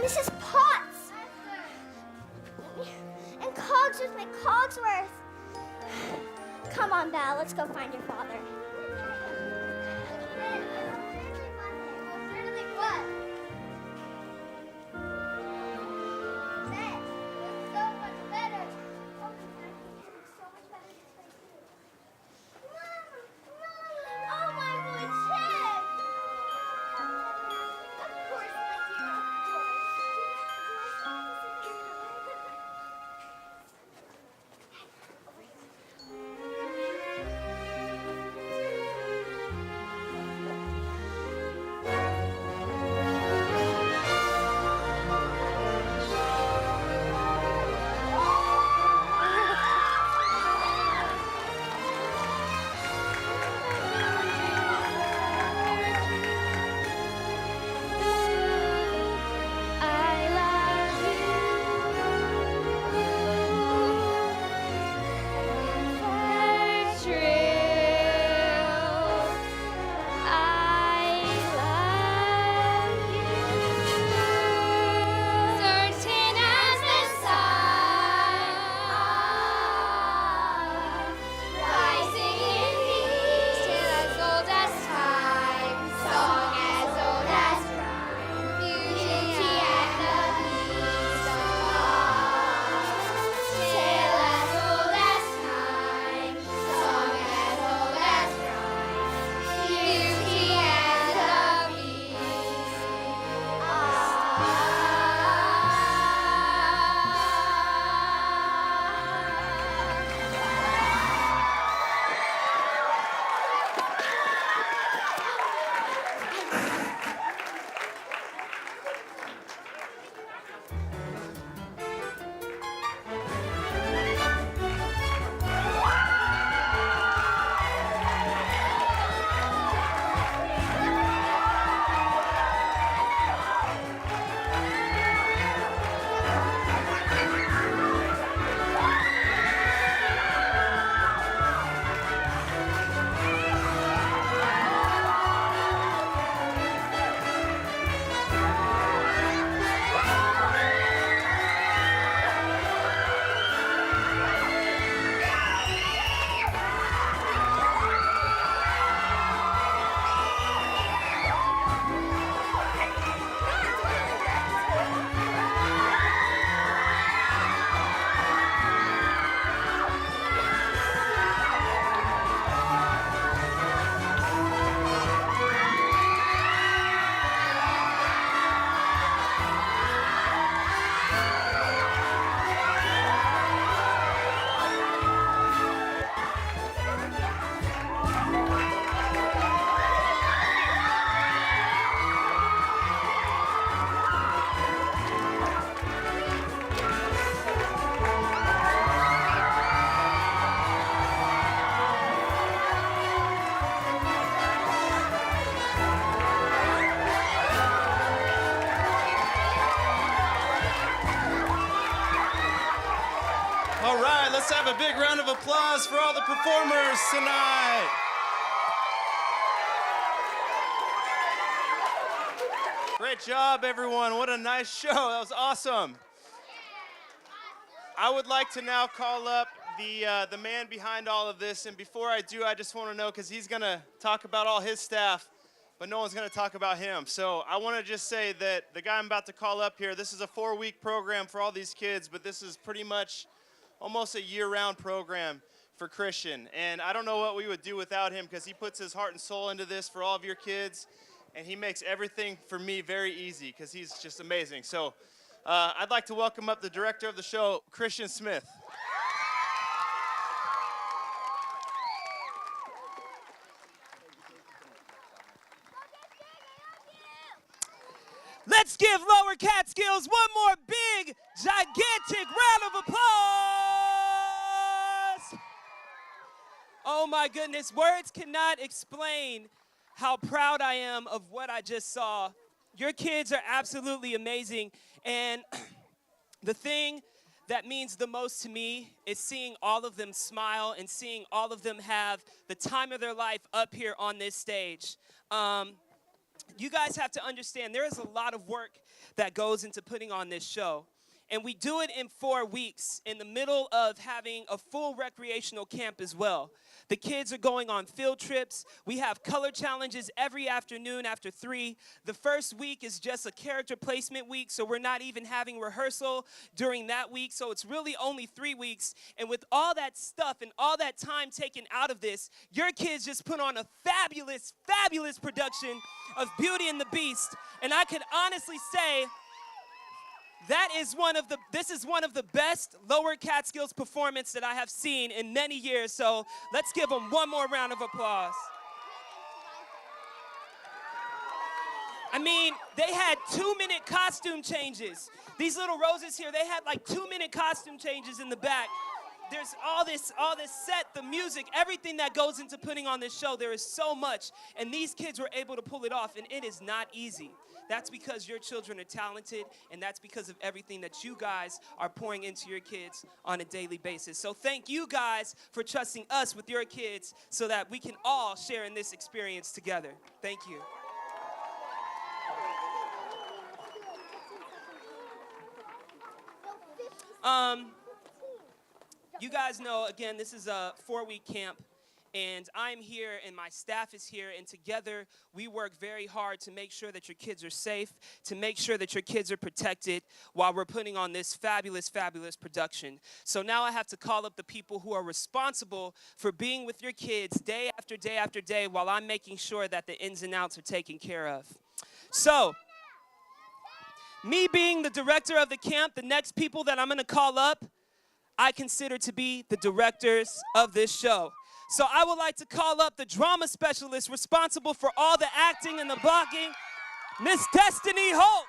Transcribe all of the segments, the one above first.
Mrs. Potts. And Cogsworth McCogsworth. Come on, Val, let's go find your father. Let's have a big round of applause for all the performers tonight. Great job, everyone. What a nice show. That was awesome. I would like to now call up the man behind all of this. And before I do, I just want to know, because he's going to talk about all his staff, but no one's going to talk about him. So I want to just say that the guy I'm about to call up here, this is a 4-week program for all these kids, but this is pretty much almost a year-round program for Christian. And I don't know what we would do without him, because he puts his heart and soul into this for all of your kids, and he makes everything for me very easy, because he's just amazing. So I'd like to welcome up the director of the show, Christian Smith. Let's give Lower Catskills one more big, gigantic round of applause. Oh my goodness, words cannot explain how proud I am of what I just saw. Your kids are absolutely amazing, and the thing that means the most to me is seeing all of them smile and seeing all of them have the time of their life up here on this stage. You guys have to understand there is a lot of work that goes into putting on this show. And we do it in 4 weeks in the middle of having a full recreational camp as well. The kids are going on field trips. We have color challenges every afternoon after 3. The first week is just a character placement week, so we're not even having rehearsal during that week. So it's really only 3 weeks. And with all that stuff and all that time taken out of this, your kids just put on a fabulous, fabulous production of Beauty and the Beast. And I could honestly say, this is one of the best Lower Catskills performance that I have seen in many years. So let's give them one more round of applause. I mean, they had 2-minute costume changes. These little roses here, they had like 2-minute costume changes in the back. There's all this set, the music, everything that goes into putting on this show. There is so much, and these kids were able to pull it off, and it is not easy. That's because your children are talented, and that's because of everything that you guys are pouring into your kids on a daily basis. So thank you guys for trusting us with your kids so that we can all share in this experience together. Thank you. You guys know, again, this is a 4-week camp. And I'm here, and my staff is here, and together we work very hard to make sure that your kids are safe, to make sure that your kids are protected while we're putting on this fabulous, fabulous production. So now I have to call up the people who are responsible for being with your kids day after day after day while I'm making sure that the ins and outs are taken care of. So, me being the director of the camp, the next people that I'm going to call up, I consider to be the directors of this show. So I would like to call up the drama specialist responsible for all the acting and the blocking, Miss Destiny Holt.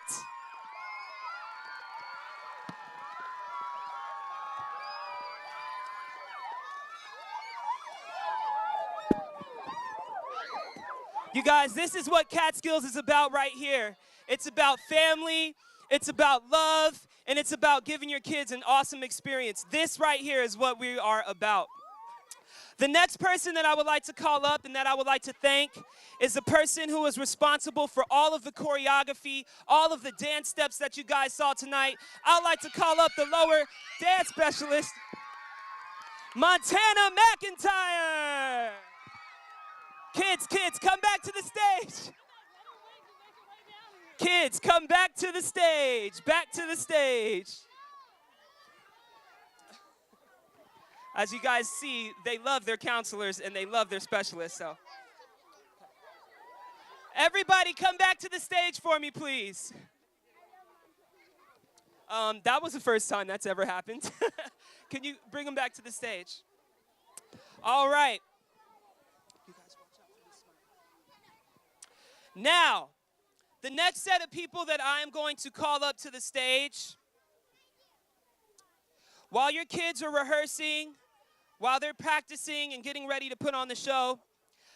You guys, this is what Catskills is about right here. It's about family, it's about love, and it's about giving your kids an awesome experience. This right here is what we are about. The next person that I would like to call up and that I would like to thank is the person who is responsible for all of the choreography, all of the dance steps that you guys saw tonight. I'd like to call up the lower dance specialist, Montana McIntyre. Kids, come back to the stage. Kids, come back to the stage. Back to the stage. As you guys see, they love their counselors and they love their specialists. So, everybody come back to the stage for me, please. That was the first time that's ever happened. Can you bring them back to the stage? All right. You guys watch out for this mic. Now, the next set of people that I am going to call up to the stage, while your kids are rehearsing, while they're practicing and getting ready to put on the show,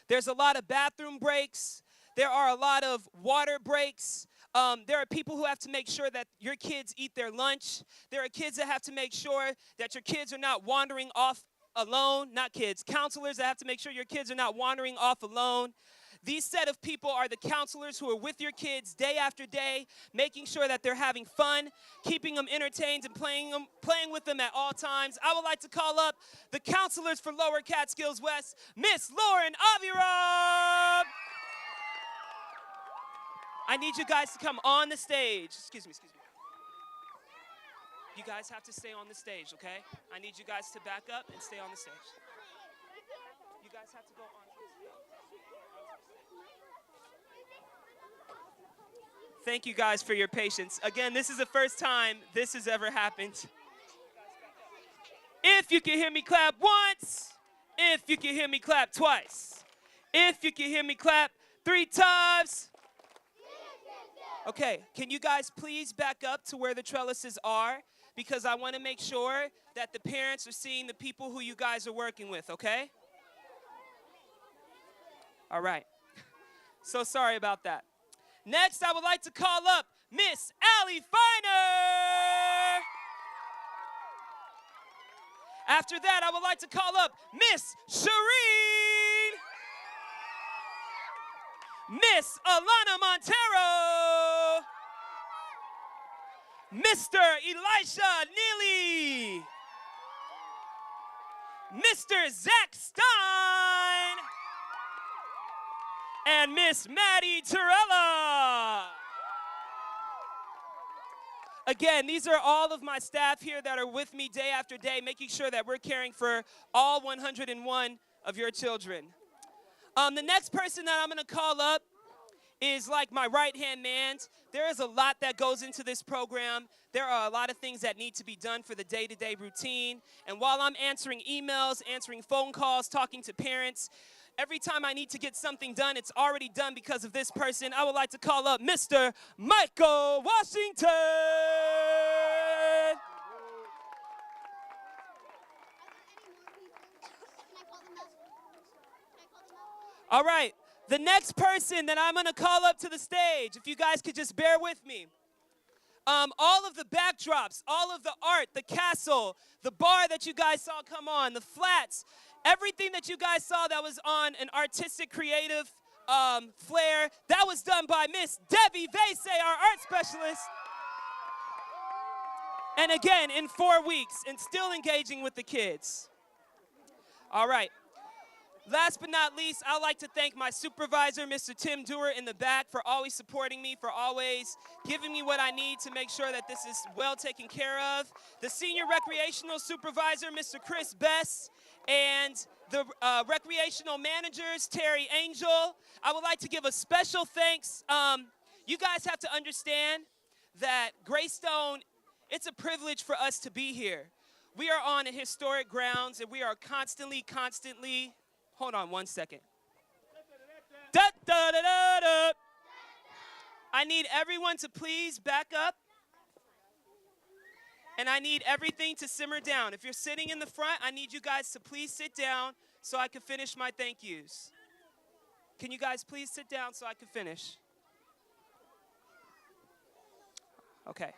there's a lot of bathroom breaks. There are a lot of water breaks. There are people who have to make sure that your kids eat their lunch. There are kids that have to make sure that your kids are not wandering off alone. Not kids, counselors that have to make sure your kids are not wandering off alone. These set of people are the counselors who are with your kids day after day, making sure that they're having fun, keeping them entertained, and playing with them at all times. I would like to call up the counselors for Lower Catskills West, Miss Lauren Avirab. I need you guys to come on the stage. Excuse me. You guys have to stay on the stage, okay? I need you guys to back up and stay on the stage. You guys have to go on. Thank you guys for your patience. Again, this is the first time this has ever happened. If you can hear me clap once, if you can hear me clap twice, if you can hear me clap 3 times. Okay, can you guys please back up to where the trellises are? Because I want to make sure that the parents are seeing the people who you guys are working with, okay? All right. So sorry about that. Next, I would like to call up Miss Allie Finer. After that, I would like to call up Miss Shireen. Miss Alana Montero, Mr. Elisha Neely, Mr. Zach Stein, and Miss Maddie Torella. Again, these are all of my staff here that are with me day after day, making sure that we're caring for all 101 of your children. The next person that I'm going to call up is like my right-hand man. There is a lot that goes into this program. There are a lot of things that need to be done for the day-to-day routine. And while I'm answering emails, answering phone calls, talking to parents, every time I need to get something done, it's already done because of this person. I would like to call up Mr. Michael Washington. All right, the next person that I'm going to call up to the stage, if you guys could just bear with me. All of the backdrops, all of the art, the castle, the bar that you guys saw come on, the flats, everything that you guys saw that was on an artistic, creative flair, that was done by Miss Debbie Vase, our art specialist. And again, in 4 weeks, and still engaging with the kids. All right. Last but not least, I'd like to thank my supervisor, Mr. Tim Dewar, in the back for always supporting me, for always giving me what I need to make sure that this is well taken care of. The senior recreational supervisor, Mr. Chris Bess, and the recreational managers, Terry Angel. I would like to give a special thanks. You guys have to understand that Greystone, it's a privilege for us to be here. We are on historic grounds, and we are constantly, hold on one second. Da, da, da, da, da. I need everyone to please back up. And I need everything to simmer down. If you're sitting in the front, I need you guys to please sit down so I can finish my thank yous. Can you guys please sit down so I can finish? Okay.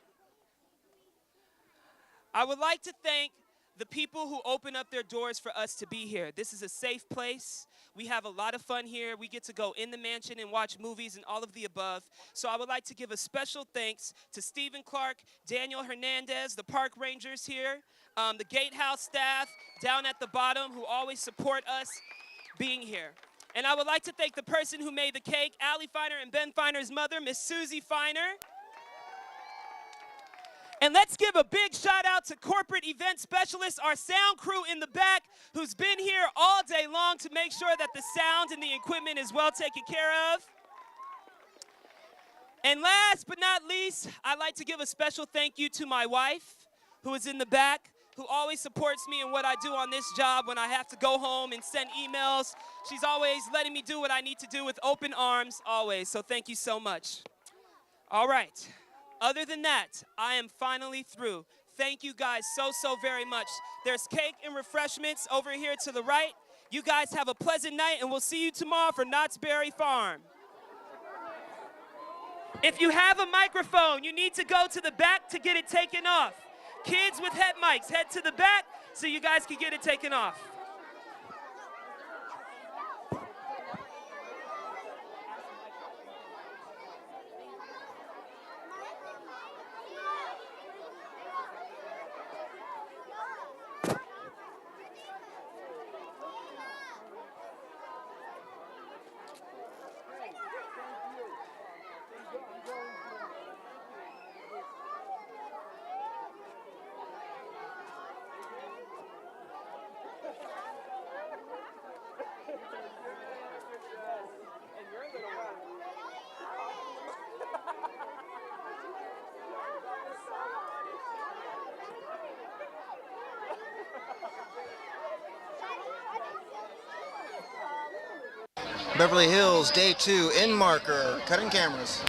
I would like to thank the people who open up their doors for us to be here. This is a safe place. We have a lot of fun here. We get to go in the mansion and watch movies and all of the above. So I would like to give a special thanks to Stephen Clark, Daniel Hernandez, the park rangers here, the gatehouse staff down at the bottom who always support us being here. And I would like to thank the person who made the cake, Allie Finer and Ben Finer's mother, Miss Susie Finer. And let's give a big shout out to corporate event specialists, our sound crew in the back, who's been here all day long to make sure that the sound and the equipment is well taken care of. And last but not least, I'd like to give a special thank you to my wife, who is in the back, who always supports me in what I do on this job when I have to go home and send emails. She's always letting me do what I need to do with open arms, always. So thank you so much. All right. Other than that, I am finally through. Thank you guys so very much. There's cake and refreshments over here to the right. You guys have a pleasant night, and we'll see you tomorrow for Knott's Berry Farm. If you have a microphone, you need to go to the back to get it taken off. Kids with head mics, head to the back so you guys can get it taken off. Beverly Hills, day 2, in marker, cutting cameras.